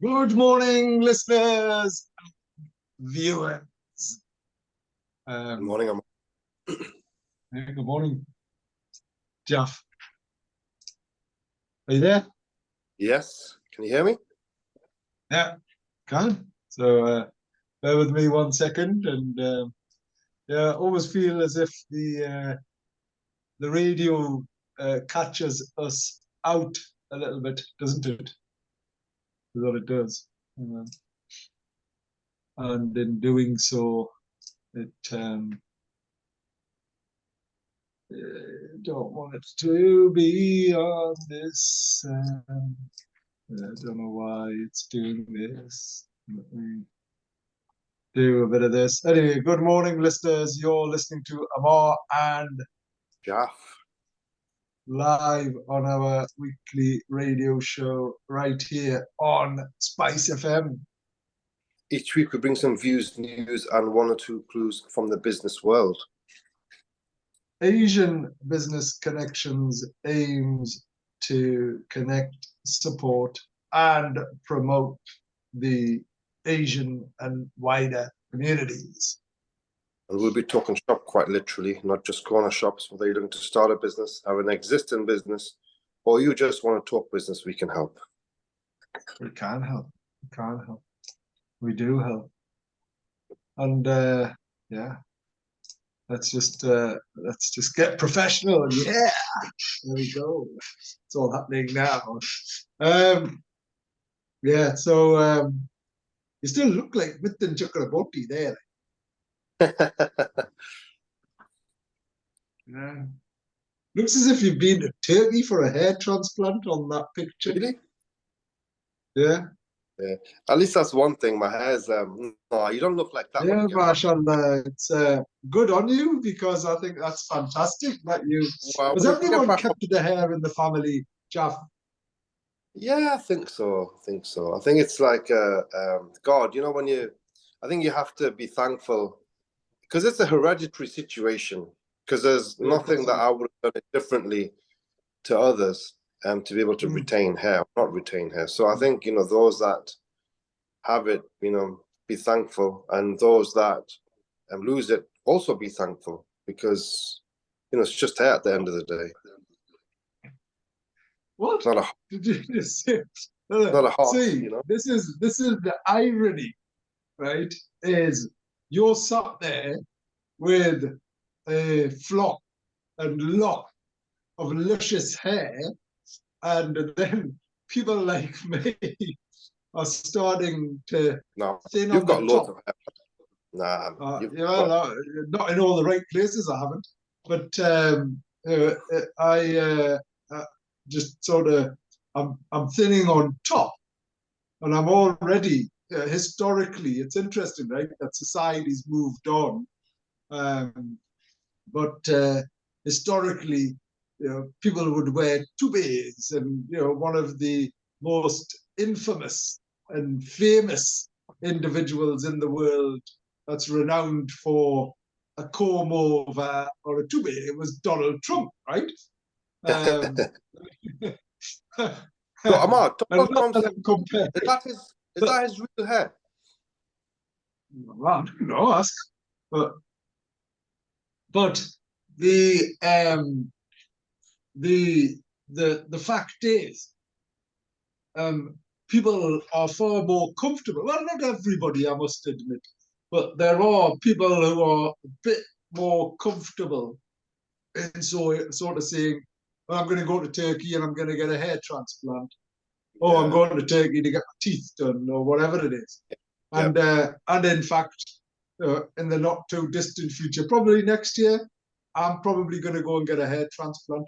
Good morning, listeners, viewers. Good morning. Good morning, Jeff. Are you there? Yes. Can you hear me? Yeah, can. So bear with me 1 second, and yeah, I always feel as if the radio catches us out a little bit, doesn't it? Is what it does. And in doing so, it don't want it to be on this. I don't know why it's doing this. Let me do a bit of this. Anyway, good morning, listeners. You're listening to Ammar and Jalf. live on our weekly radio show right here on Spice FM. Each week we bring some views, news, and one or two clues from the business world. Asian Business Connections aims to connect, support, and promote the Asian and wider communities. And we'll be talking shop quite literally, not just corner shops. Whether you're looking to start a business, have an existing business, or you just want to talk business, we can help. We can help. We can help. We do help. And yeah, let's just get professional. Yeah, there we go. It's all happening now. Yeah, so you still look like Mithun Chakraborty there. Yeah. Looks as if you've been to Turkey for a hair transplant on that picture. Really? Yeah. Yeah. At least that's one thing. My hair's no, you don't look like that. Yeah, mashallah. It's good on you, because I think that's fantastic that you. Well, Has everyone kept the hair in the family, Jaff? Yeah, I think so. I think it's like God, I think you have to be thankful because it's a hereditary situation. Because there's nothing that I would have done it differently to others to be able to retain hair, not retain hair. So I think, those that have it, be thankful, and those that lose it also be thankful, because it's just hair at the end of the day. What? It's not a Did you just say? not a horse, See, this is the irony, right? Is you're sat there with a flock and lock of luscious hair, and then people like me are starting to thin you've on got the loads top. of hair. Nah, Not in all the right places, I haven't. But I just sort of, I'm thinning on top, and I'm already historically. It's interesting, right? That society's moved on, but historically, people would wear toupees, and one of the most infamous and famous individuals in the world that's renowned for a comb over or a toupee, it was Donald Trump, right? So Ammar, Donald Trump's is that his real hair? Well, I don't know, ask. But the fact is, people are far more comfortable. Well, not everybody, I must admit, but there are people who are a bit more comfortable in sort of saying, well, I'm going to go to Turkey and I'm going to get a hair transplant. Oh, I'm going to Turkey to get my teeth done, or whatever it is. And in fact, in the not too distant future, probably next year, I'm probably going to go and get a hair transplant.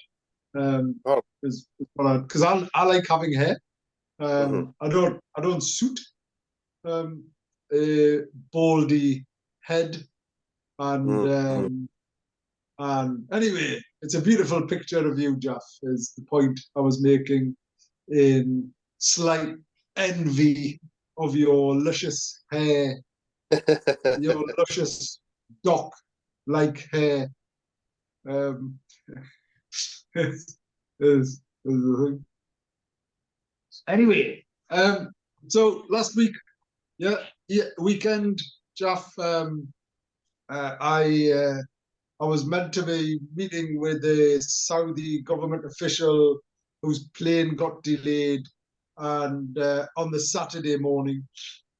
Because I like having hair. I don't suit a baldy head, and anyway, it's a beautiful picture of you, Jeff. Is the point I was making, in slight envy of your luscious hair, your luscious dock-like hair. Is the thing. Anyway, So last week, weekend, Jeff. I was meant to be meeting with a Saudi government official whose plane got delayed, and on the Saturday morning,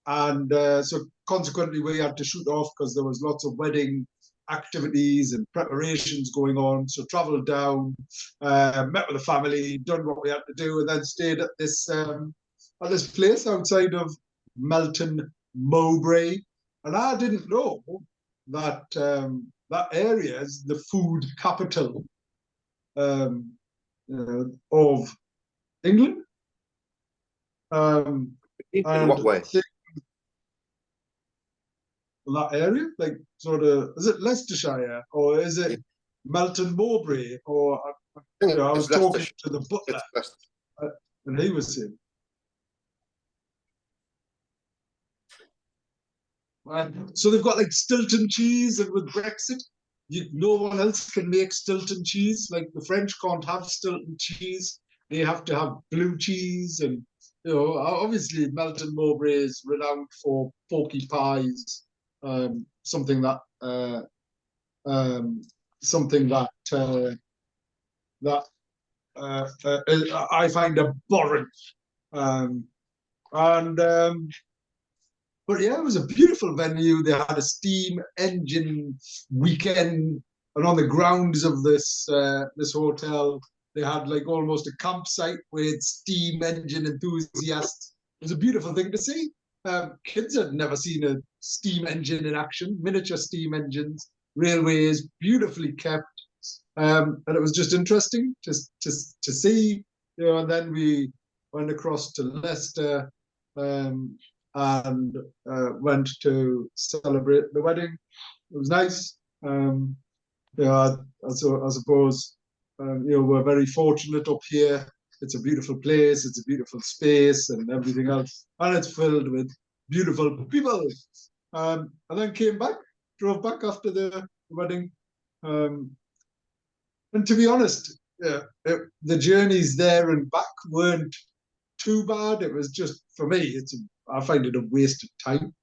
and so consequently we had to shoot off because there was lots of wedding activities and preparations going on. So travelled down, met with the family, done what we had to do, and then stayed at this place outside of Melton Mowbray. And I didn't know that that area is the food capital um, of England. Um, In and what way? that area, like sort of, is it Leicestershire or is Yeah, it Melton Mowbray? Or I think I it's was talking Leicestershire. to the butler, It's Leicester. and he was saying, so they've got like Stilton cheese, and with Brexit, no one else can make Stilton cheese. Like the French can't have Stilton cheese; they have to have blue cheese, and obviously Melton Mowbray is renowned for porky pies, something that um, something that I find abhorrent. Um, and But yeah, it was a beautiful venue. They had a steam engine weekend, and on the grounds of this hotel, they had like almost a campsite with steam engine enthusiasts. It was a beautiful thing to see. Kids had never seen a steam engine in action, miniature steam engines, railways, beautifully kept. And it was just interesting to see, and then we went across to Leicester, um, and went to celebrate the wedding. It was nice. I suppose we're very fortunate up here. It's a beautiful place. It's a beautiful space and everything else, and it's filled with beautiful people. And then came back, drove back after the wedding. Um, and to be honest, the journeys there and back weren't too bad. It was just for me. I find it a waste of time.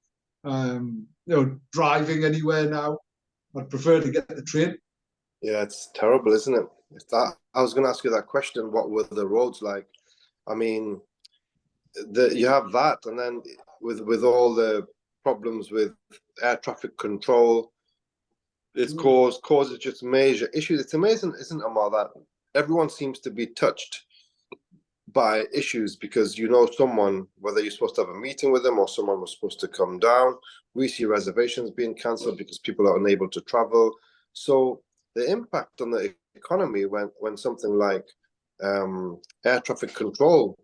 Driving anywhere now, I'd prefer to get the train. Yeah, it's terrible, isn't it? If that, I was going to ask you that question. What were the roads like? I mean, you have that, and then with all the problems with air traffic control, it's causes just major issues. It's amazing, isn't it, Ammar, that everyone seems to be touched by issues because someone, whether you're supposed to have a meeting with them or someone was supposed to come down. We see reservations being cancelled because people are unable to travel. So the impact on the economy when something like air traffic control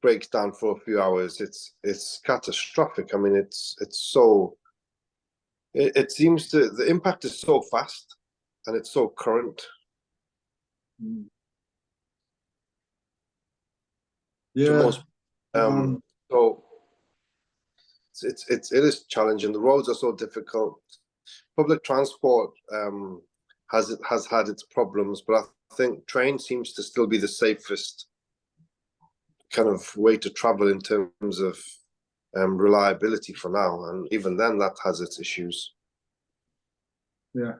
breaks down for a few hours, it's catastrophic. I mean, it seems to, the impact is so fast and it's so current. Yeah. Most, so it is challenging. The roads are so difficult. Public transport has had its problems, but I think train seems to still be the safest kind of way to travel in terms of reliability for now. And even then, that has its issues. Yeah.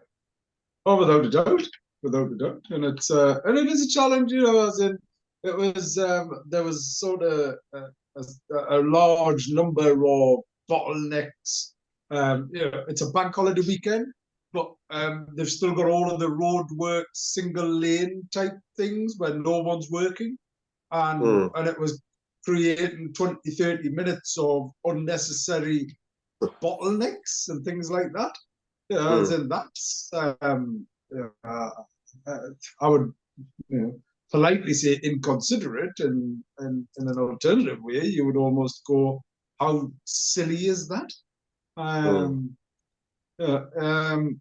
Oh, without a doubt, without a doubt, and it is a challenge, as in it was there was sort of a large number of bottlenecks. It's a bank holiday weekend, but they've still got all of the road work, single lane type things where no one's working, and it was creating 20, 30 minutes of unnecessary bottlenecks and things like that. As in that's I would politely say inconsiderate, and in an alternative way, you would almost go, how silly is that? Um, uh, um,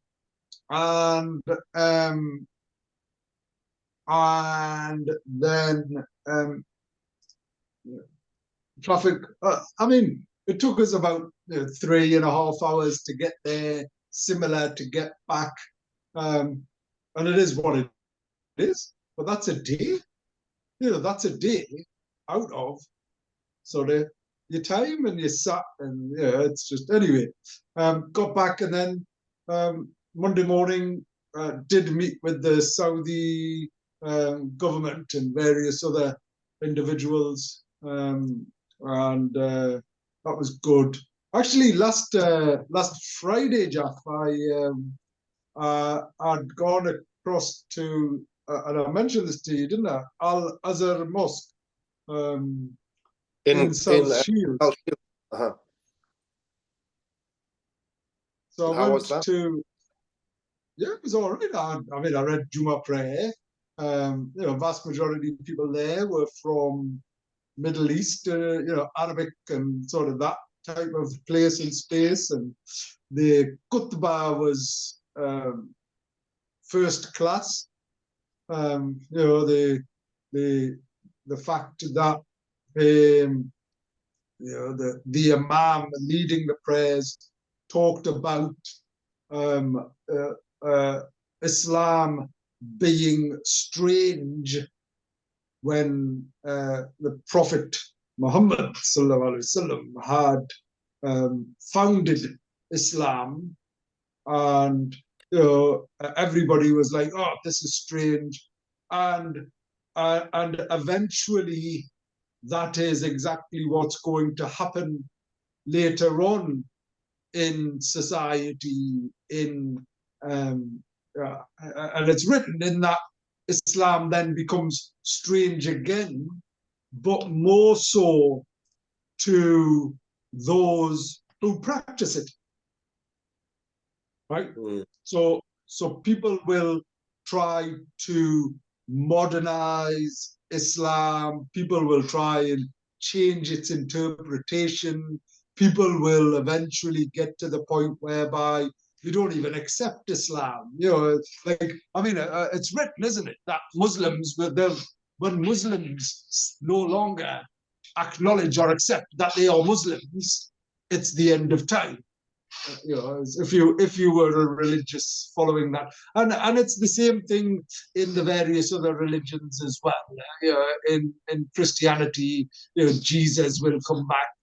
and and then traffic. I mean, it took us about 3.5 hours to get there, similar to get back, and it is what it is. But that's a day. That's a day out of sort of your time, and you sat, and yeah, it's just anyway. Got back, and then Monday morning did meet with the Saudi government and various other individuals, and that was good. Actually, last Friday, Jeff, I'd gone across to, and I mentioned this to you, didn't I? Al Azhar Mosque in South Shields. South Shields. Uh-huh. So I How went was that? to, yeah, it was all right. I mean, I read Juma prayer. Vast majority of people there were from Middle East, Arabic and sort of that type of place and space. And the khutbah was first class. The fact that the imam leading the prayers talked about Islam being strange when the Prophet Muhammad had founded Islam, and everybody was like, "Oh, this is strange," and eventually, that is exactly what's going to happen later on in society. And it's written in that Islam then becomes strange again, but more so to those who practice it, right? So people will try to modernize Islam. People will try and change its interpretation. People will eventually get to the point whereby you don't even accept Islam. It's written, isn't it, that when Muslims no longer acknowledge or accept that they are Muslims, it's the end of time. If you were a religious following that, and it's the same thing in the various other religions as well. In Christianity, Jesus will come back.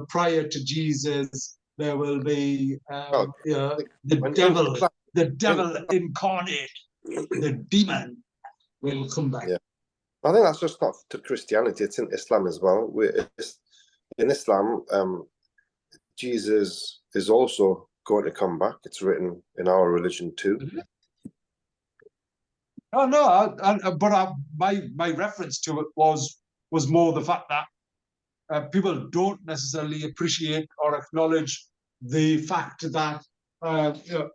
Prior to Jesus, there will be the devil incarnate, the demon will come back. Yeah, I think that's just not to Christianity; it's in Islam as well. In Islam, Jesus is also going to come back. It's written in our religion too. Oh no, my reference to it was more the fact that people don't necessarily appreciate or acknowledge the fact that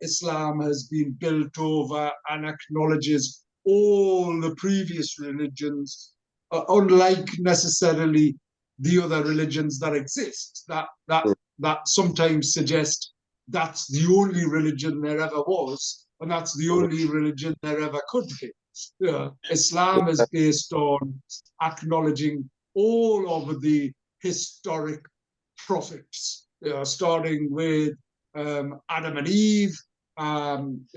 Islam has been built over and acknowledges all the previous religions, unlike necessarily the other religions that exist, that sometimes suggest that's the only religion there ever was, and that's the only religion there ever could be. Islam is based on acknowledging all of the historic prophets, starting with Adam and Eve, then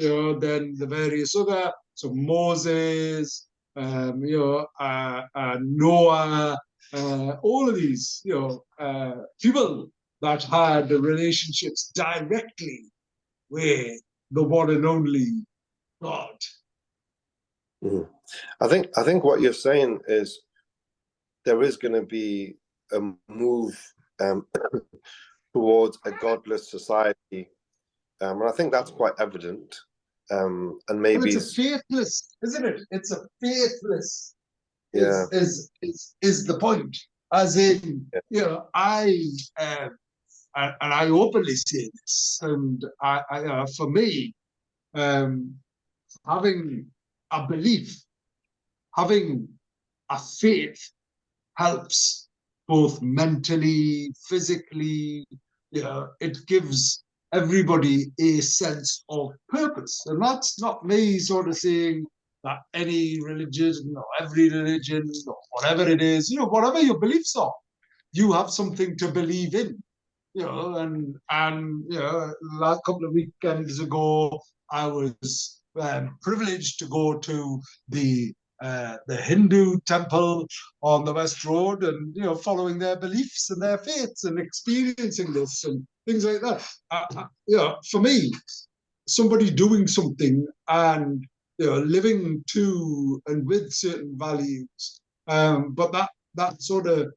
the various other, so Moses, Noah, all of these, people that had relationships directly with the one and only God. Mm-hmm. I think what you're saying is there is going to be a move towards a godless society, and I think that's quite evident. And maybe it's a faithless, isn't it? It's a faithless. Yeah, is the point. As in, and I openly say this, and for me, having a belief, having a faith helps both mentally, physically. It gives everybody a sense of purpose. And that's not me sort of saying that any religion or every religion or whatever it is, whatever your beliefs are, you have something to believe in. And last couple of weekends ago, I was privileged to go to the the Hindu temple on the West Road, and following their beliefs and their faiths and experiencing this and things like that. For me, somebody doing something and living to and with certain values, but that sort of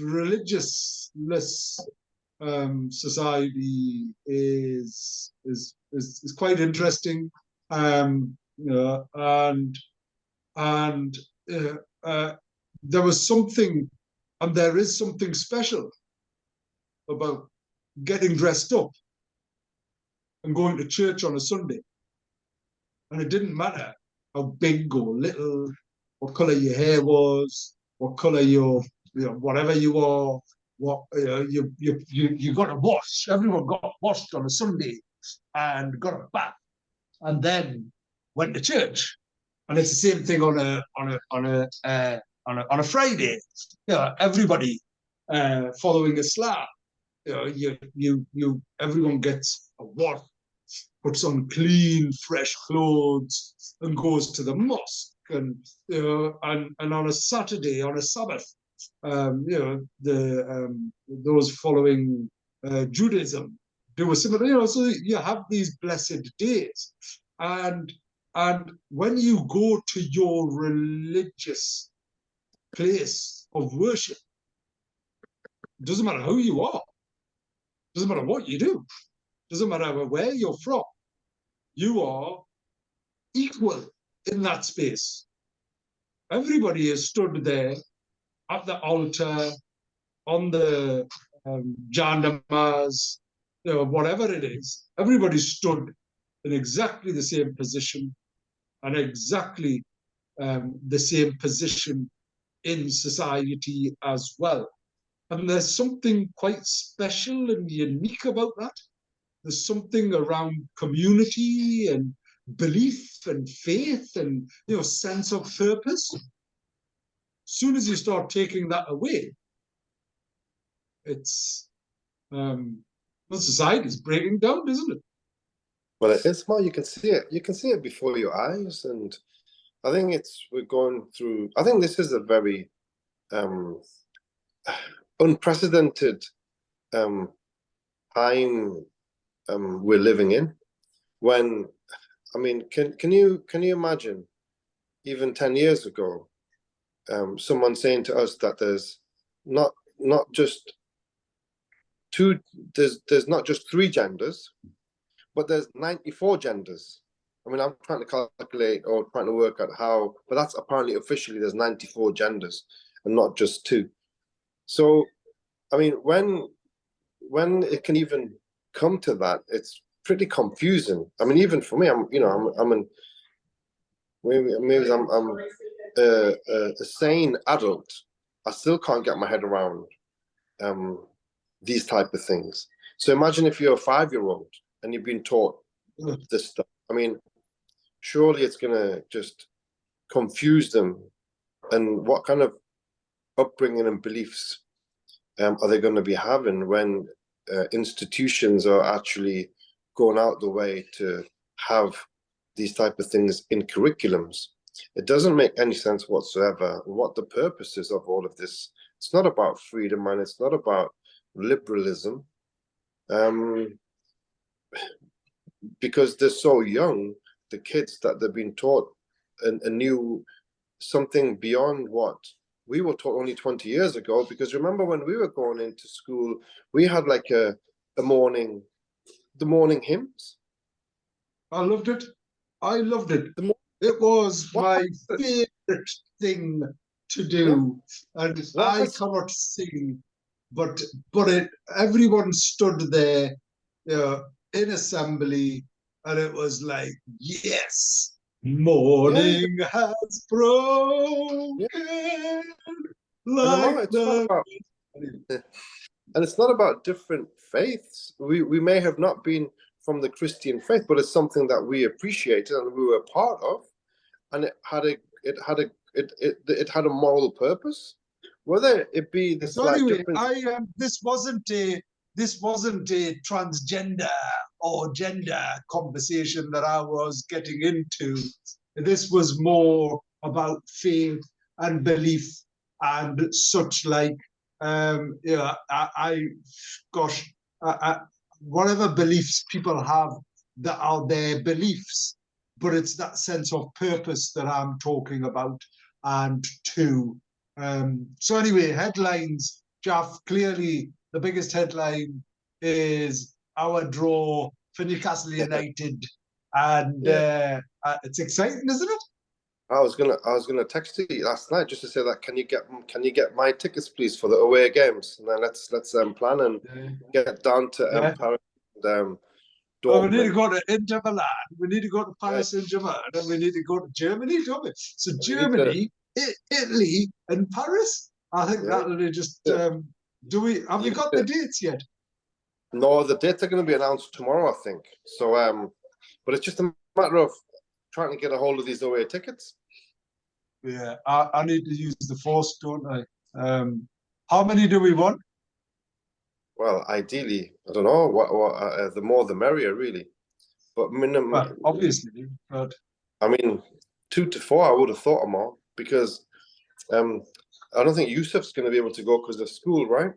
religiousness society is quite interesting, and there was something, and there is something special about getting dressed up and going to church on a Sunday. And it didn't matter how big or little, what color your hair was, what color your, whatever you are, what you got to wash. Everyone got washed on a Sunday and got a bath, and then went to church. And it's the same thing on a Friday. Everybody following Islam. Everyone gets a wash, puts on clean, fresh clothes, and goes to the mosque. And on a Saturday, on a Sabbath, those following Judaism do a similar. So you have these blessed days, and when you go to your religious place of worship, it doesn't matter who you are, doesn't matter what you do, doesn't matter where you're from, you are equal in that space. Everybody is stood there at the altar, on the jandamas, whatever it is. Everybody stood in exactly the same position, and exactly the same position in society as well. And there's something quite special and unique about that. There's something around community and belief and faith and sense of purpose. As soon as you start taking that away, it's society's breaking down, isn't it? Well, it is. Well, you can see it. You can see it before your eyes, and I think we're going through. I think this is a very unprecedented time we're living in. When, I mean, can you imagine, even 10 years ago, someone saying to us that there's not just two, there's not just 3 genders, but there's 94 genders. I mean, I'm trying to calculate or trying to work out how, but that's apparently officially there's 94 genders and not just 2. So, I mean, when it can even come to that, it's pretty confusing. I mean, even for me, I'm a sane adult. I still can't get my head around these type of things. So imagine if you're a 5-year-old and you've been taught this stuff. I mean, surely it's gonna just confuse them. And what kind of upbringing and beliefs are they going to be having when institutions are actually going out the way to have these type of things in curriculums? It doesn't make any sense whatsoever what the purpose is of all of this. It's not about freedom, and it's not about liberalism, because they're so young, the kids, that they're being taught a new something beyond what we were taught only 20 years ago. Because remember, when we were going into school, we had like the morning hymns. I loved it. It was my favorite thing to do, and I cannot sing, but everyone stood there, in assembly, and it was like, yes, morning has broken, like and it's not about different faiths. We may have not been from the Christian faith, but it's something that we appreciated and we were part of, and it had a moral purpose. Whether it be this so anyway, this wasn't a transgender or gender conversation that I was getting into. This was more about faith and belief and such like. Yeah, gosh, whatever beliefs people have that are their beliefs, but it's that sense of purpose that I'm talking about. And two, so anyway, headlines, Jeff, clearly the biggest headline is our draw for Newcastle United. And it's exciting, isn't it? I was gonna text you last night just to say that can you get my tickets please for the away games, and then let's plan and get down to Paris and well, we need to Dortmund. go to Inter Milan, we need to go to Paris Saint-Germain, and we need to go to Germany, don't we? So Germany, Italy, and Paris. I think that'll be just. Have we got the dates yet? No, the dates are going to be announced tomorrow, I think. So, but it's just a matter of trying to get a hold of these away tickets. Yeah, I need to use the force, don't I? How many do we want? Well, ideally, I don't know. What the more the merrier, really. But minimum, well, obviously, but I mean, 2 to 4. I would have thought more because I don't think Yusuf's going to be able to go because of school, right?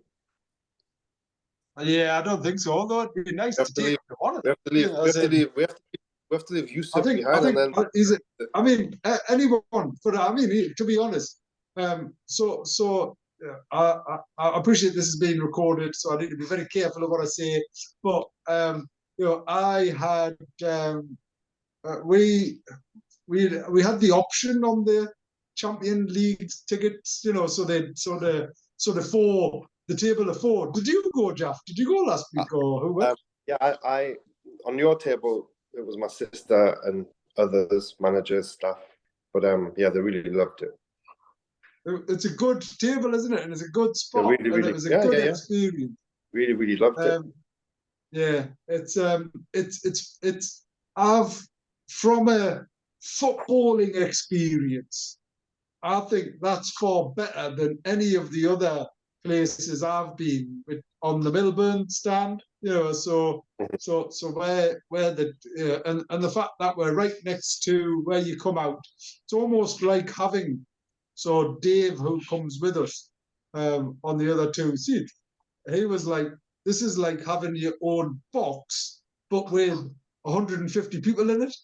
Yeah, I don't think so. Although it'd be nice to take him on it. We have to leave. We have to leave Yusuf behind, and then is it? I mean, anyone. But I mean, to be honest, I appreciate this is being recorded, so I need to be very careful of what I say. But I had we had the option on the Champion League tickets, so the table of four. Did you go, Jeff? Did you go last week, or who went? Yeah, I on your table it was my sister and others, managers, staff. But yeah, they really loved it. It's a good table, isn't it? And it's a good spot, really, and it was a good experience. Really, really loved it. Yeah, I've from a footballing experience, I think that's far better than any of the other places I've been on the Melbourne stand. So where the and the fact that we're right next to where you come out, it's almost like having. So Dave, who comes with us on the other two seats, he was like, "This is like having your own box, but with 150 people in it."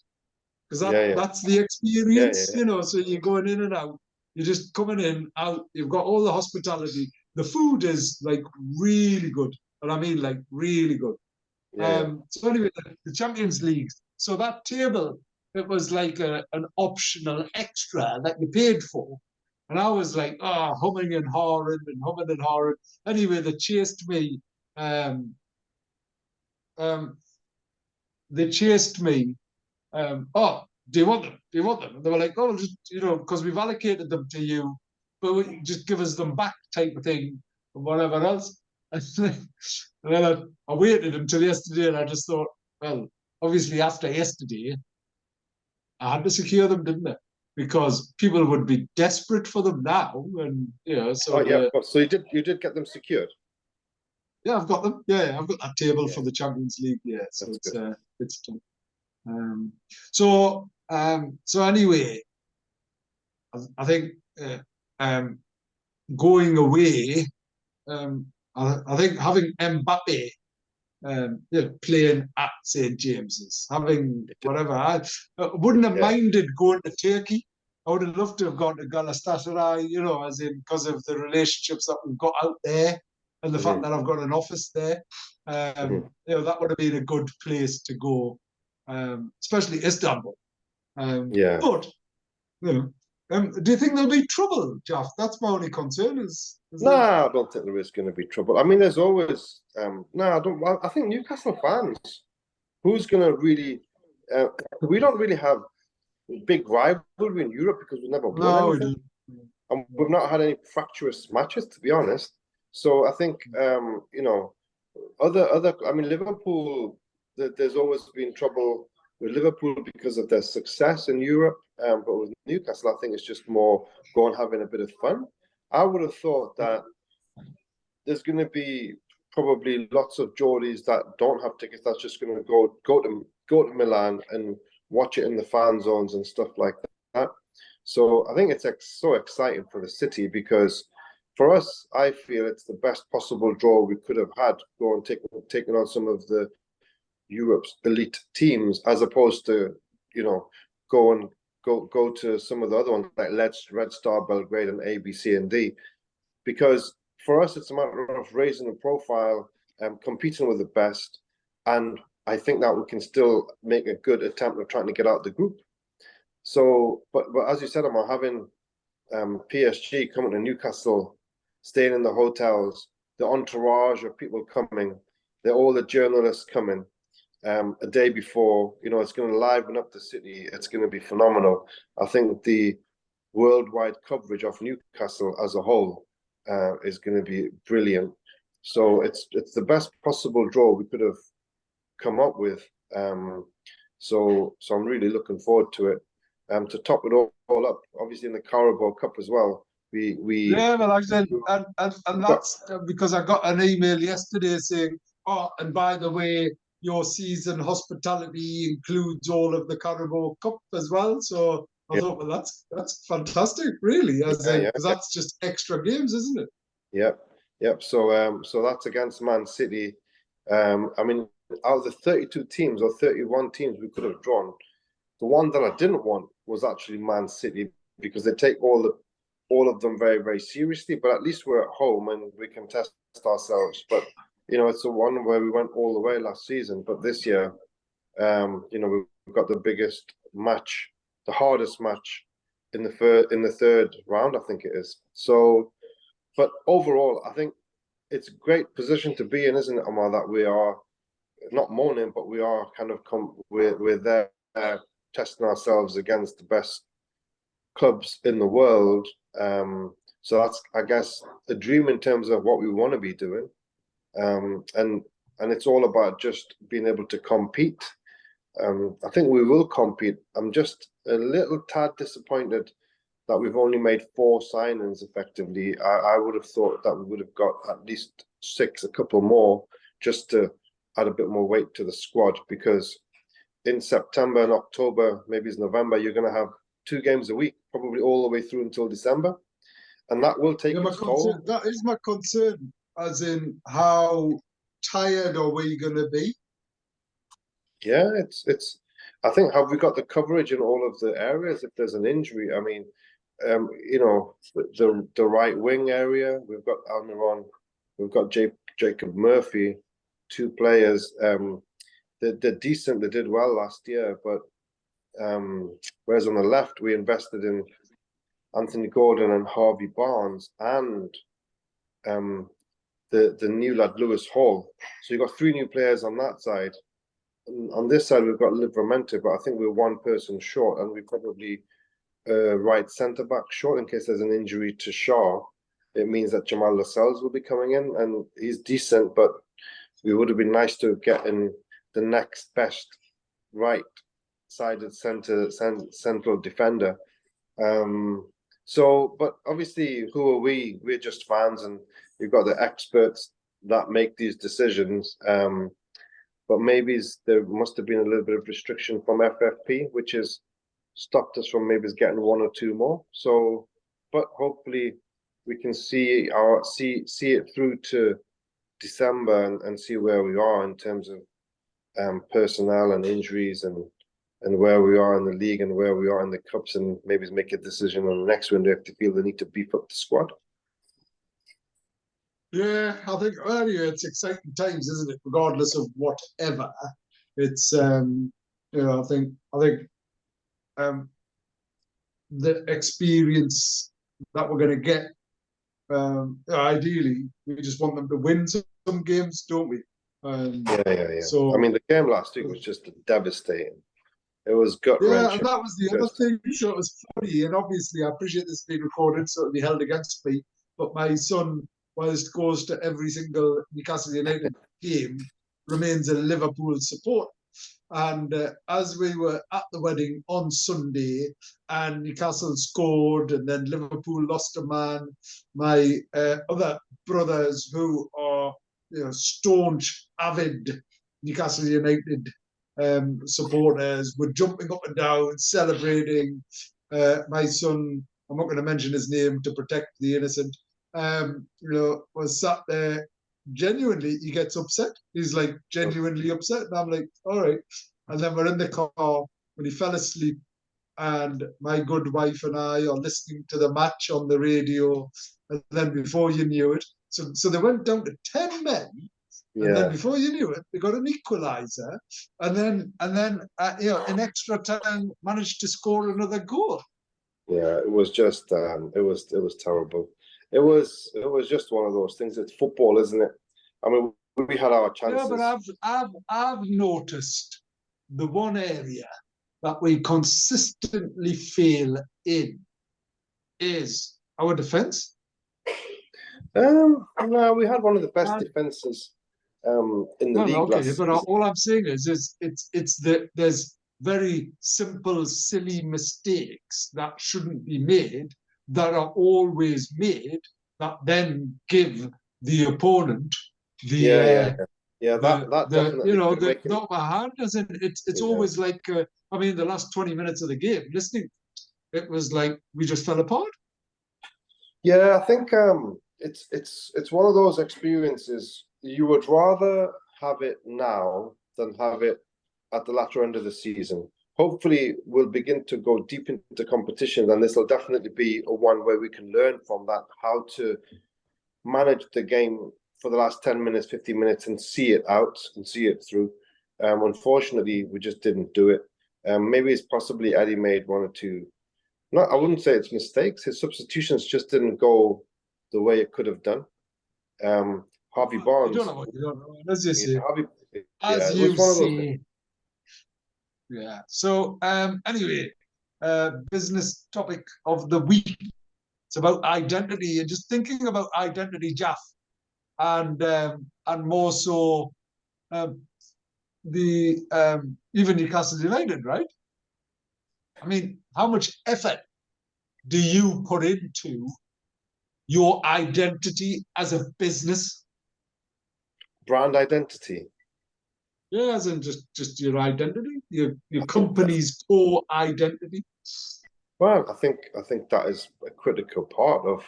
Because that's the experience, so you're going in and out, you're just coming in, out, you've got all the hospitality. The food is like really good, and I mean like really good. So anyway, the Champions League, so that table, it was like an optional extra that you paid for. And I was like, humming and hawing and humming and hawing. Anyway, they chased me. They chased me. Do you want them? Do you want them? And they were like, oh, just, because we've allocated them to you, but just give us them back type of thing, and whatever else. And then I waited until yesterday, and I just thought, well, obviously after yesterday, I had to secure them, didn't I? Because people would be desperate for them now, and so so you did get them secured. Yeah, I've got them. Yeah, I've got that table for the Champions League. Yeah, so it's done. So anyway, I think going away, I think having Mbappe playing at St. James's, having whatever, I wouldn't have minded going to Turkey. I would have loved to have gone to Galatasaray, as in because of the relationships that we've got out there and the fact that I've got an office there. That would have been a good place to go, especially Istanbul. But do you think there'll be trouble, Jeff? That's my only concern. I don't think there is going to be trouble. I mean, there's always I think Newcastle fans. Who's going to really? We don't really have big rivalry in Europe because we've never won anything, and we've not had any fractious matches, to be honest. So I think other. I mean, Liverpool. There's always been trouble with Liverpool because of their success in Europe, but with Newcastle, I think it's just more going having a bit of fun. I would have thought that there's going to be probably lots of Geordies that don't have tickets that's just going to go to Milan and watch it in the fan zones and stuff like that. So I think it's so exciting for the city because for us, I feel it's the best possible draw we could have had going taking on some of the Europe's elite teams, as opposed to, you know, go and go to some of the other ones like Red Star Belgrade and A, B, C, and D. Because for us, it's a matter of raising the profile and competing with the best. And I think that we can still make a good attempt of trying to get out the group. So, but as you said, Ammar, having PSG coming to Newcastle, staying in the hotels, the entourage of people coming, all the journalists coming a day before, you know, it's going to liven up the city. It's going to be phenomenal. I think the worldwide coverage of Newcastle as a whole is going to be brilliant. So it's the best possible draw we could have come up with. So I'm really looking forward to it. To top it all up, obviously in the Carabao Cup as well. Yeah, well, actually, and Got, that's because I got an email yesterday saying, oh, and by the way, your season hospitality includes all of the Carabao Cup as well. So I yeah, thought, well, that's fantastic, really, as in yeah, because yeah, that's just extra games, isn't it? yep. So that's against Man City. I mean, out of the 32 teams or 31 teams we could have drawn, the one that I didn't want was actually Man City because they take all of them very, very seriously. But at least we're at home and we can test ourselves. But you know, it's the one where we went all the way last season. But this year, you know, we've got the biggest match, the hardest match in the third round, I think it is. So, but overall, I think it's a great position to be in, isn't it, Ammar? That we are not moaning, but we are kind of we're there testing ourselves against the best clubs in the world. So that's, I guess, a dream in terms of what we want to be doing. And it's all about just being able to compete. I think we will compete. I'm just a little tad disappointed that we've only made 4 signings effectively. I would have thought that we would have got at least 6, a couple more, just to add a bit more weight to the squad, because in September and October, maybe it's November, you're going to have 2 games a week, probably all the way through until December. And that will take Yeah, my its toll. concern, that is my concern, as in how tired are we going to be? Yeah, it's. I think, have we got the coverage in all of the areas? If there's an injury, I mean, you know, the right wing area, we've got Almiron, we've got Jacob Murphy, 2 players. They're decent. They did well last year, but whereas on the left we invested in Anthony Gordon and Harvey Barnes and the new lad Lewis Hall. So you've got 3 new players on that side. On this side, we've got Livramento, but I think we're 1 person short, and we probably right centre back short in case there's an injury to Shaw. It means that Jamal Lascelles will be coming in, and he's decent, but it would have been nice to get in the next best right-sided central defender. So, but obviously, who are we? We're just fans, and you've got the experts that make these decisions. But maybe there must have been a little bit of restriction from FFP, which has stopped us from maybe getting 1 or 2 more. So, but hopefully we can see it through to December and see where we are in terms of personnel and injuries and where we are in the league and where we are in the cups, and maybe make a decision on the next window if they feel they need to beef up the squad. Yeah, I think earlier it's exciting times, isn't it? Regardless of whatever, it's you know, I think the experience that we're going to get. Ideally, we just want them to win some games, don't we? Yeah. I So mean, the game last week was just devastating. It was gut yeah, and wrenching. that was the other thing. So it was funny, and obviously I appreciate this being recorded, so it'll be held against me. But my son, whilst goes to every single Newcastle United game, remains a Liverpool supporter. And as we were at the wedding on Sunday, and Newcastle scored, and then Liverpool lost a man, my other brothers, who are staunch, avid Newcastle United supporters, were jumping up and down, celebrating. my son, I'm not going to mention his name to protect the innocent, was sat there genuinely, he gets upset. He's like genuinely upset. And I'm like, all right. And then we're in the car when he fell asleep, and my good wife and I are listening to the match on the radio. And then before you knew it, so they went down to 10 men. And then Yeah, before you knew it, they got an equalizer. And then in extra time managed to score another goal. yeah. It was just it was terrible. It was just one of those things. It's football, isn't it? I mean, we had our Yeah, but chances. I've noticed the one area that we consistently fail in is our defence. No, we had one of the best And defenses in the well, league okay, last but season. all I'm saying is it's that there's very simple, silly mistakes that shouldn't be made that are always made that then give the opponent the Yeah, yeah, yeah. That definitely could make the it. upper hand. As in, it's Yeah, always like I mean, the last 20 minutes of the game, listening, it was like we just fell apart. yeah. I think it's one of those experiences you would rather have it now than have it at the latter end of the season. Hopefully, we'll begin to go deep into competition, and this will definitely be a one where we can learn from that how to manage the game for the last 10 minutes, 15 minutes and see it out and see it through. Unfortunately, we just didn't do it. Maybe it's possibly Eddie made one or two. Not, I wouldn't say it's mistakes. His substitutions just didn't go the way it could have done. Harvey You don't Barnes, know what you don't know. As you yeah, say, Harvey, yeah, as it was you one of those things. say. Yeah. So anyway, business topic of the week. It's about identity and just thinking about identity, Jaff, and more so um, the even Newcastle United, right? I mean, how much effort do you put into your identity as a business? Brand identity. Yeah, as in just your identity, your I think that, company's core identity. well, I think that is a critical part of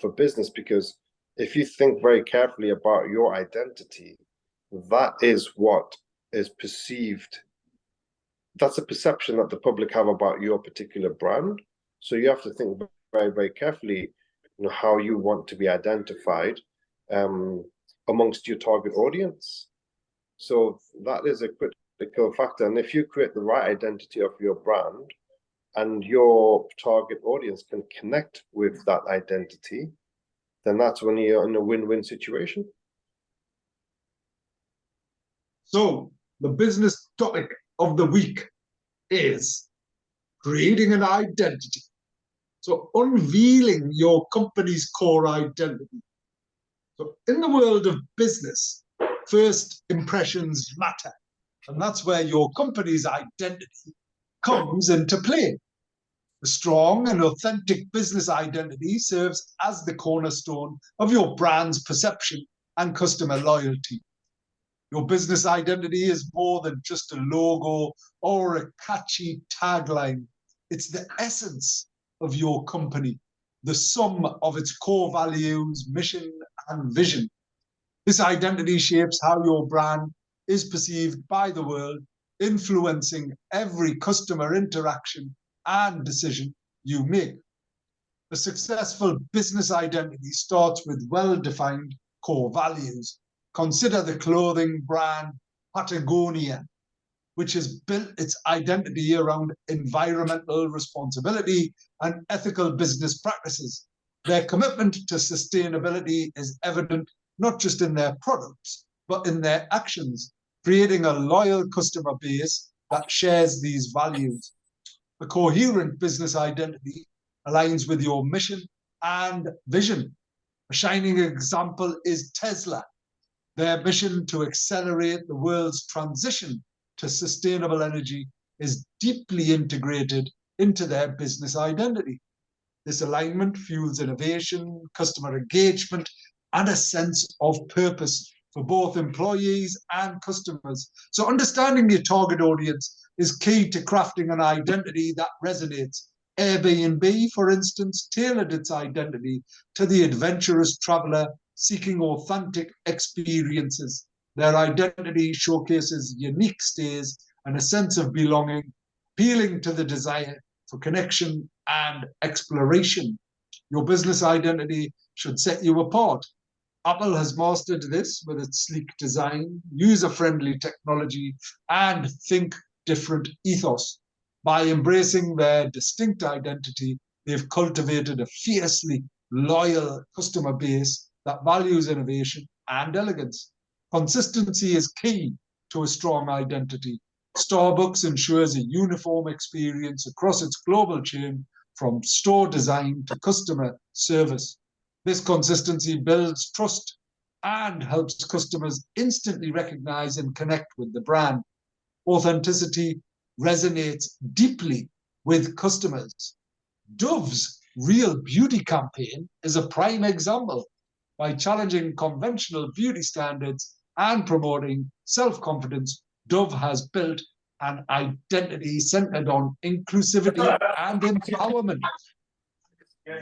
a business because if you think very carefully about your identity, that is what is perceived. That's a perception that the public have about your particular brand. So you have to think very, very carefully, how you want to be identified um, amongst your target audience. So that is a critical factor. And if you create the right identity of your brand and your target audience can connect with that identity, then that's when you're in a win-win situation. So the business topic of the week is creating an identity. So unveiling your company's core identity. So in the world of business, first impressions matter. And that's where your company's identity comes into play. A strong and authentic business identity serves as the cornerstone of your brand's perception and customer loyalty. Your business identity is more than just a logo or a catchy tagline. It's the essence of your company, the sum of its core values, mission, and vision. This identity shapes how your brand is perceived by the world, influencing every customer interaction and decision you make. A successful business identity starts with well-defined core values. Consider the clothing brand Patagonia, which has built its identity around environmental responsibility and ethical business practices. Their commitment to sustainability is evident not just in their products, but in their actions, creating a loyal customer base that shares these values. A coherent business identity aligns with your mission and vision. A shining example is Tesla. Their mission to accelerate the world's transition to sustainable energy is deeply integrated into their business identity. This alignment fuels innovation, customer engagement, and a sense of purpose for both employees and customers. So understanding your target audience is key to crafting an identity that resonates Airbnb, for instance, tailored its identity to the adventurous traveller seeking authentic experiences. Their identity showcases unique stays and a sense of belonging, appealing to the desire for connection and exploration. Your business identity should set you apart. Apple has mastered this with its sleek design, user-friendly technology, and think different ethos. By embracing their distinct identity, they've cultivated a fiercely loyal customer base that values innovation and elegance. Consistency is key to a strong identity. Starbucks ensures a uniform experience across its global chain, from store design to customer service. This consistency builds trust and helps customers instantly recognize and connect with the brand. Authenticity resonates deeply with customers. Dove's Real Beauty campaign is a prime example. By challenging conventional beauty standards and promoting self-confidence, Dove has built an identity centered on inclusivity and empowerment.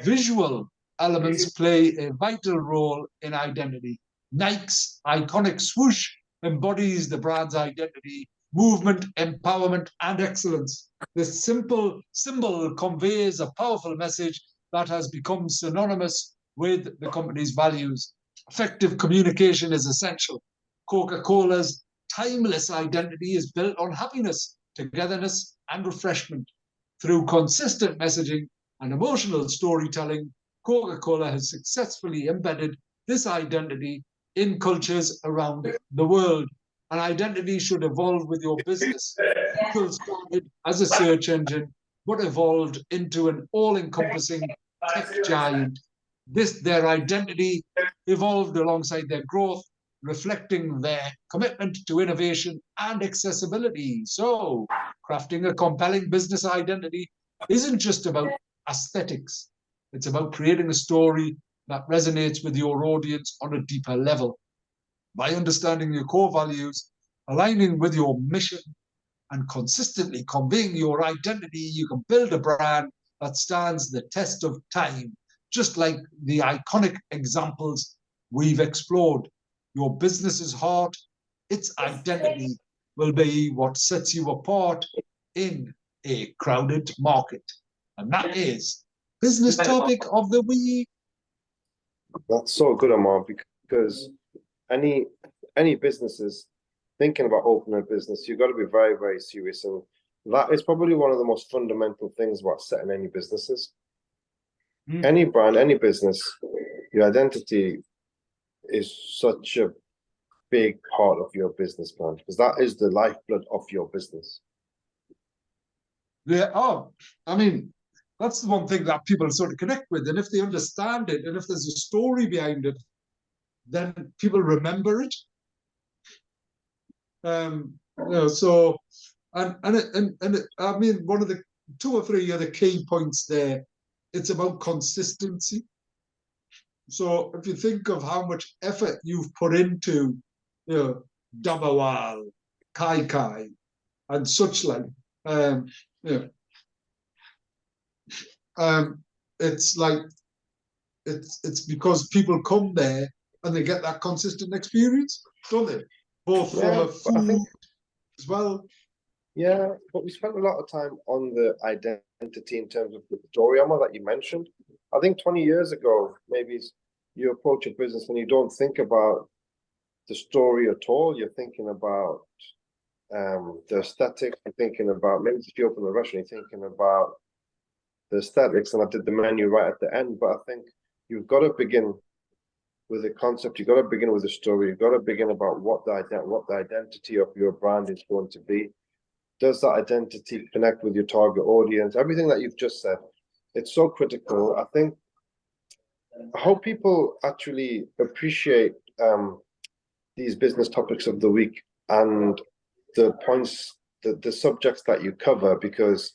Visual elements play a vital role in identity. Nike's iconic swoosh embodies the brand's identity, movement, empowerment, and excellence. This simple symbol conveys a powerful message that has become synonymous with the company's values. Effective communication is essential. Coca-Cola's timeless identity is built on happiness, togetherness, and refreshment. Through consistent messaging and emotional storytelling, Coca-Cola has successfully embedded this identity in cultures around the world. An identity should evolve with your business. Google started as a search engine, but evolved into an all-encompassing tech giant. Their identity evolved alongside their growth, reflecting their commitment to innovation and accessibility. So, crafting a compelling business identity isn't just about aesthetics. It's about creating a story that resonates with your audience on a deeper level. By understanding your core values, aligning with your mission, and consistently conveying your identity, you can build a brand that stands the test of time, just like the iconic examples we've explored. Your business's heart, its identity, will be what sets you apart in a crowded market. And that is business topic of the week. That's so good, Ammar, because any businesses thinking about opening a business, you've got to be very, very serious. And that is probably one of the most fundamental things about setting any businesses. Any brand, any business, your identity is such a big part of your business plan, because that is the lifeblood of your business. Yeah, I mean, that's the one thing that people sort of connect with. And if they understand it, and if there's a story behind it, then people remember it. So, I mean, one of the 2 or 3 other key points there, it's about consistency. So if you think of how much effort you've put into, Dabawal, Kai Kai, and such like, you know, it's like it's because people come there and they get that consistent experience, don't they? Both from a food as well. Yeah, but we spent a lot of time on the identity in terms of the story, Ammar, that you mentioned. I think 20 years ago, maybe you approach a business and you don't think about the story at all. You're thinking about the aesthetics. You're thinking about, maybe if you open a restaurant, you're thinking about the aesthetics, and I did the menu right at the end. But I think you've got to begin with a concept. You've got to begin with a story. You've got to begin about what the identity of your brand is going to be. Does that identity connect with your target audience? Everything that you've just said, it's so critical. I hope people actually appreciate these business topics of the week and the points, the subjects that you cover, because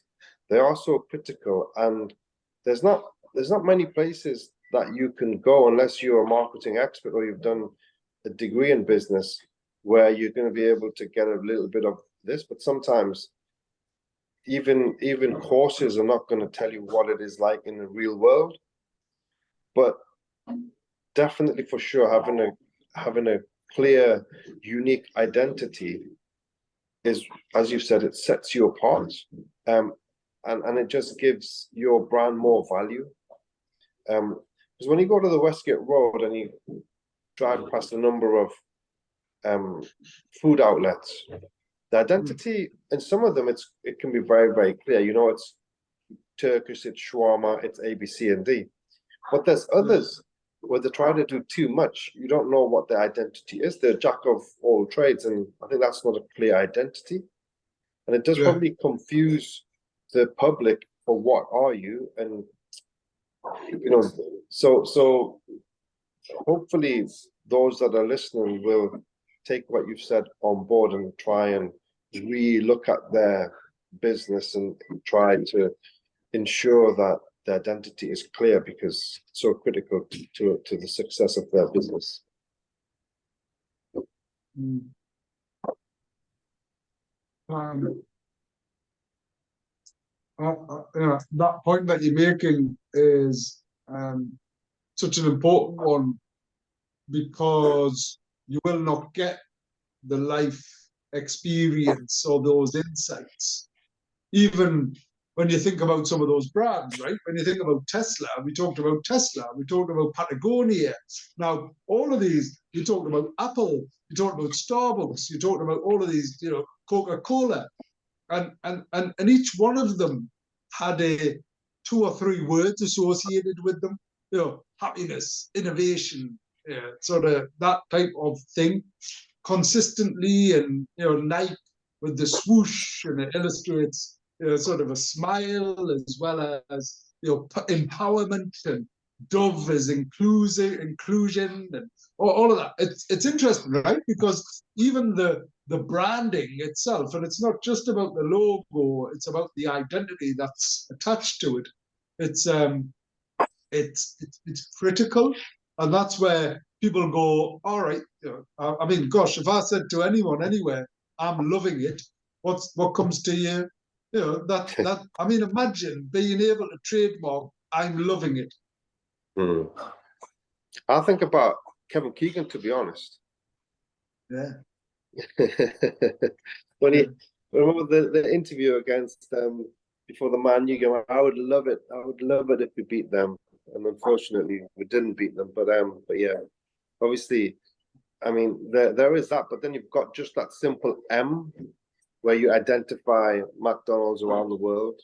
they are so critical. And there's not many places that you can go unless you're a marketing expert or you've done a degree in business where you're going to be able to get a little bit of this. But sometimes even courses are not going to tell you what it is like in the real world, but definitely for sure having a clear, unique identity is, as you said, it sets you apart, and it just gives your brand more value. Because when you go to the Westgate Road and you drive past a number of food outlets, the identity in some of them it can be very, very clear. You know, it's Turkish, it's shawarma, it's A, B, C, and D. But there's others where they try to do too much. You don't know what their identity is. They're jack of all trades, and I think that's not a clear identity. And it does probably confuse the public for what are you, and you know, so hopefully those that are listening will take what you've said on board and try and re-look at their business and try to ensure that the identity is clear, because it's so critical to the success of their business. That point that you're making is such an important one, because you will not get the life experience or those insights. Even when you think about some of those brands, right? When you think about Tesla, we talked about Tesla, we talked about Patagonia. Now, all of these, you talked about Apple, you talked about Starbucks, you talked about all of these, you know, Coca-Cola. And each one of them had 2 or 3 words associated with them, you know, happiness, innovation, sort of that type of thing, consistently. And, you know, Nike with the swoosh, and it illustrates, you know, sort of a smile, as well as, you know, empowerment, and Dove is inclusion, and all of that. It's interesting, right? Because even the branding itself, and it's not just about the logo, it's about the identity that's attached to it. It's critical, and that's where people go, all right, you know, I mean, gosh, if I said to anyone anywhere, I'm loving it, what comes to you? You know, that I mean, imagine being able to trademark, I'm loving it. I think about Kevin Keegan, to be honest. Yeah. When he remember the interview against before the Man U game, I would love it. I would love it if we beat them, and unfortunately we didn't beat them. But yeah, obviously, I mean there is that, but then you've got just that simple M, where you identify McDonald's around the world.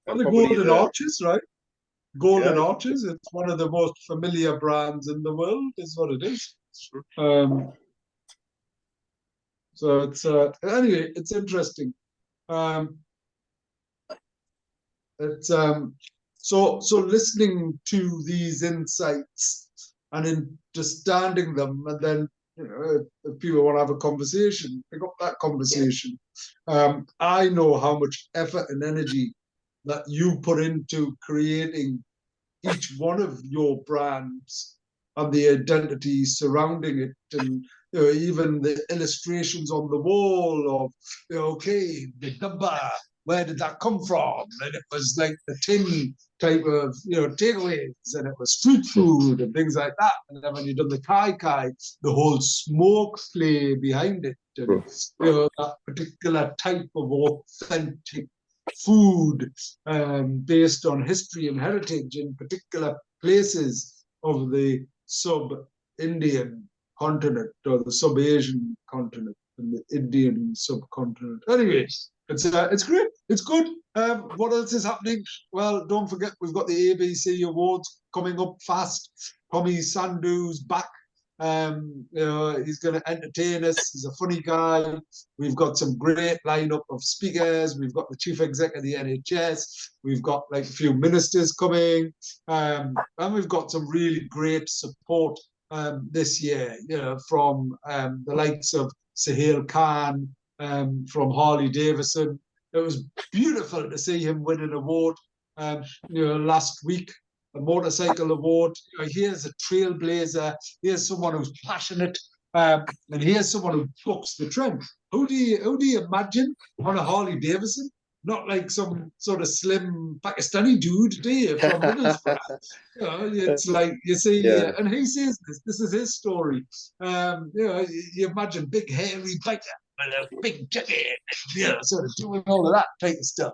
And the Golden Arches, right? Golden Arches, it's one of the most familiar brands in the world, is what it is. So it's anyway, it's interesting. It's so listening to these insights and understanding them, and then, you know, if people want to have a conversation, pick up that conversation. I know how much effort and energy that you put into creating each one of your brands and the identity surrounding it, and, you know, even the illustrations on the wall of, you know, okay, the number, where did that come from? And it was like the tin type of, you know, takeaways, and it was street food and things like that. And then when you done the kai, the whole smoke play behind it, and, you know, that particular type of authentic food, based on history and heritage in particular places of the sub-Indian continent, or the sub-Asian continent, and the Indian subcontinent. Anyway, it's great. It's good. What else is happening? Well, don't forget, we've got the ABC Awards coming up fast. Tommy Sandu's back. You know, he's going to entertain us. He's a funny guy. We've got some great lineup of speakers. We've got the chief exec of the NHS. We've got like a few ministers coming, and we've got some really great support this year, you know, from the likes of Sahil Khan, from Harley Davidson. It was beautiful to see him win an award, you know, last week, a motorcycle award. You know, here's a trailblazer. Here's someone who's passionate, and here's someone who bucks the trend. Who do you imagine on a Harley Davidson? not like some sort of slim Pakistani dude, do you, from Middlesbrough? You know, it's like you see, Yeah. and he says this is his story. You know, you imagine big hairy biker with a big jacket, you know, sort of doing all of that type of stuff.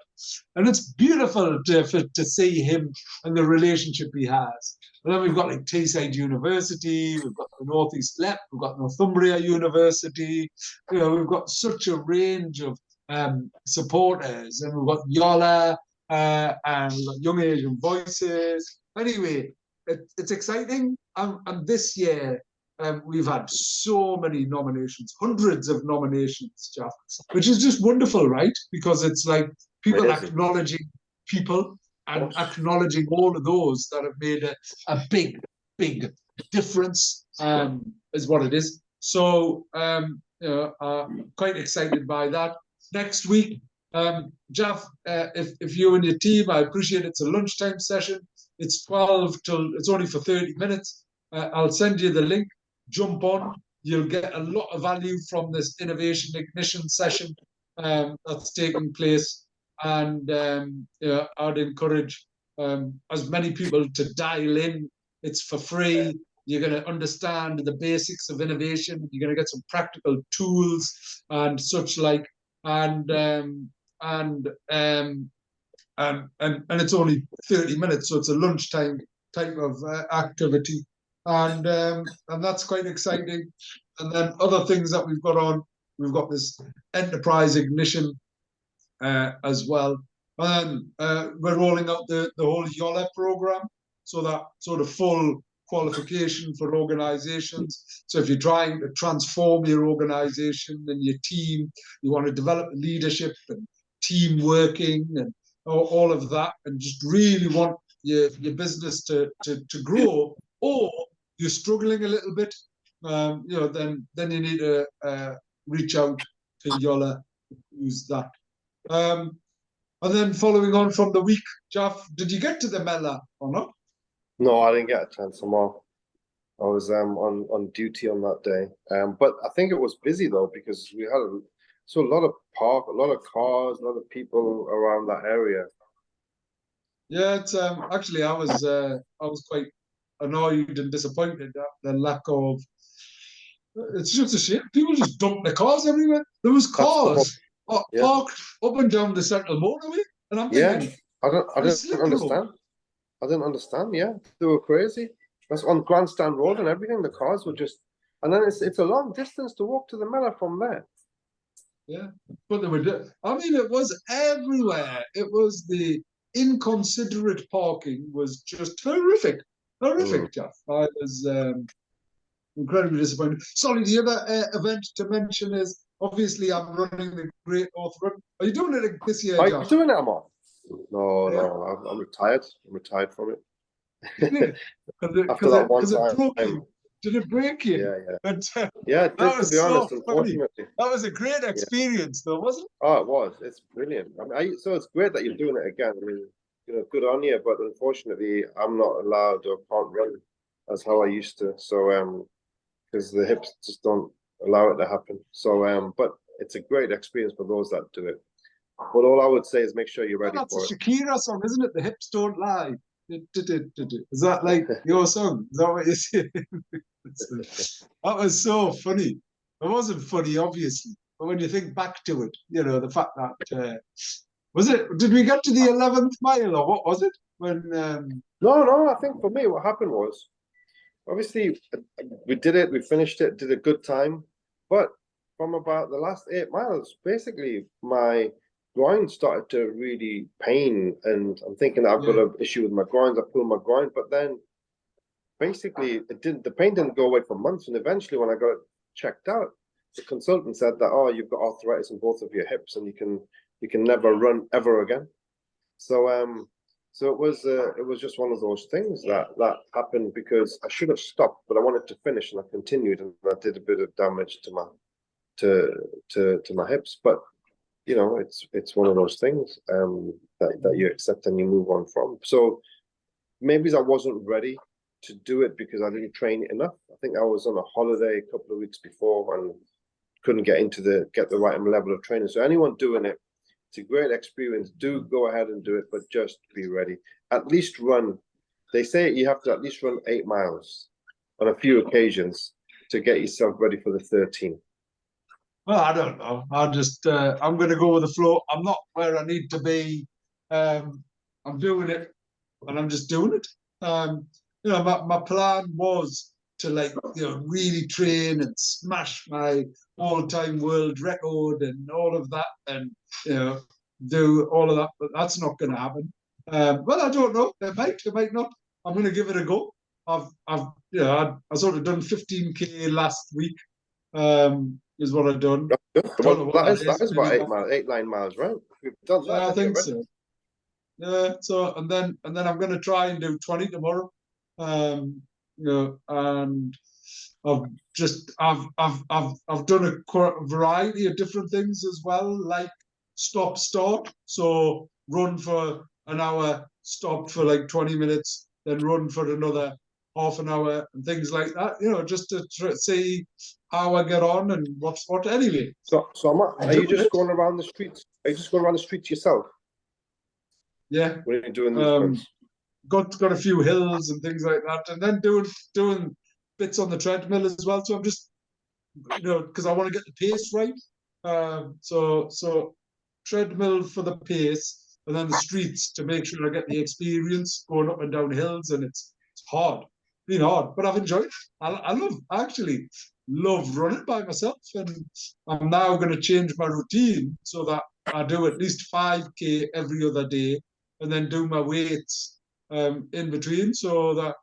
And it's beautiful to see him and the relationship he has. And then we've got like Teesside University, we've got the Northeast Lep, we've got Northumbria University. You know, we've got such a range of supporters, and we've got Yola, and we've got Young Asian Voices. Anyway, it's exciting. And this year, we've had so many nominations, hundreds of nominations, Jeff, which is just wonderful, right? Because it's like people Amazing. acknowledging people and acknowledging all of those that have made a big, big difference, is what it is. So, you know, quite excited by that. Next week, Jeff, if you and your team, I appreciate it's a lunchtime session. It's 12 till, it's only for 30 minutes. I'll send you the link. Jump on. You'll get a lot of value from this innovation ignition session that's taking place. And you know, I'd encourage as many people to dial in. It's for free. You're going to understand the basics of innovation. You're going to get some practical tools and such like. And and um, and it's only 30 minutes, so it's a lunchtime type of activity, and that's quite exciting. And then other things that we've got on, we've got this enterprise ignition as well. And we're rolling out the whole YOLA program, so that sort of full qualification for organizations. So if you're trying to transform your organization and your team, you want to develop leadership and team working and all of that, and just really want your business to grow, or you're struggling a little bit, you know, then you need to reach out to Yola, use that. And then following on from the week, Jeff, did you get to the Mela or not? No, I didn't get a chance. I was on duty on that day. But I think it was busy though, because we had a lot of a lot of cars, a lot of people around that area. Yeah, it's actually I was quite annoyed and disappointed at the lack of. It's just a shame. People just dump their cars everywhere. There was That's the whole, cars yeah. parked up and down the central motorway, and I'm Yeah, thinking, I the didn't slip road. understand. I didn't understand. Yeah, they were crazy. That's on Grandstand Road and everything. The cars were just, and then it's a long distance to walk to the Mela from there. Yeah, but they were. I mean, it was everywhere. It was the inconsiderate parking was just horrific, horrific, Jeff. I was incredibly disappointed. Sorry, the other event to mention is obviously I'm running the Great North Run. Are you doing it this year, Are you Jeff? doing it, Ammar? No, Yeah. no, I'm retired. I'm retired from it. After Because that one it time. broke you. Did it break you? Yeah, yeah. And, Yeah, it that did, to be was so honest, funny. unfortunately. That was a great Yeah. experience, though, wasn't it? Oh, it was. It's brilliant. I mean, so it's great that you're doing it again. I mean, you know, good on you, but unfortunately, I'm not allowed or can't run as how I used to. So, because the hips just don't allow it to happen. So, but it's a great experience for those that do it. But all I would say is make sure you're ready That's for a it. Shakira song, isn't it? The hips don't lie. Is that like your song? Is that what you're saying? That was so funny. It wasn't funny, obviously, but when you think back to it, you know, the fact that was it? Did we get to the 11th mile, or what was it? When No, I think for me, what happened was obviously we did it, we finished it, did a good time, but from about the last 8 miles, basically my groin started to really pain, and I'm thinking I've got yeah, an issue with my groins. I pulled my groin, but then basically it didn't. The pain didn't go away for months, and eventually when I got checked out, the consultant said that, oh, you've got arthritis in both of your hips, and you can never run ever again. So it was just one of those things that happened because I should have stopped, but I wanted to finish, and I continued, and I did a bit of damage to my my hips. But you know, it's one of those things that you accept and you move on from. So maybe I wasn't ready to do it because I didn't train enough. I think I was on a holiday a couple of weeks before and couldn't get the right level of training. So anyone doing it, It's a great experience. Do go ahead and do it, but just be ready. At least run. They say you have to at least run 8 miles on a few occasions to get yourself ready for the 13. Well, I don't know. I just I'm going to go with the flow. I'm not where I need to be. I'm doing it, and I'm just doing it. My plan was to really train and smash my all-time world record and all of that, and do all of that. But that's not going to happen. Well, I don't know. It might not. I'm going to give it a go. I sort of done 15K last week. Is what I've done. Well, that is about 8 miles, 8-9 miles, right? We've done that. Yeah, I think so. Yeah. So and then I'm going to try and do 20 tomorrow. And I've done a variety of different things as well, like stop start. So run for an hour, stop for like 20 minutes, then run for another half an hour, and things like that. Just to see how I get on and what's what. Anyway. So are you just going around the streets? Are you just going around the streets yourself? Yeah. When you're doing these runs? Got a few hills and things like that, and then doing bits on the treadmill as well. So I'm just, because I want to get the pace right. So treadmill for the pace, and then the streets to make sure I get the experience going up and down hills, and it's hard, been hard, but I've enjoyed it. I actually love running by myself, and I'm now going to change my routine so that I do at least 5K every other day, and then do my weights in between, so that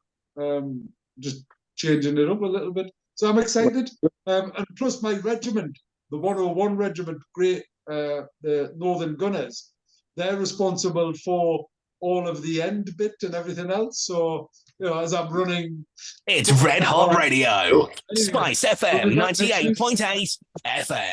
just changing it up a little bit. So I'm excited, and plus my regiment, the 101 regiment, the Northern Gunners, they're responsible for all of the end bit and everything else. So as I'm running, it's Red Hot Radio, Spice FM 98.8 FM.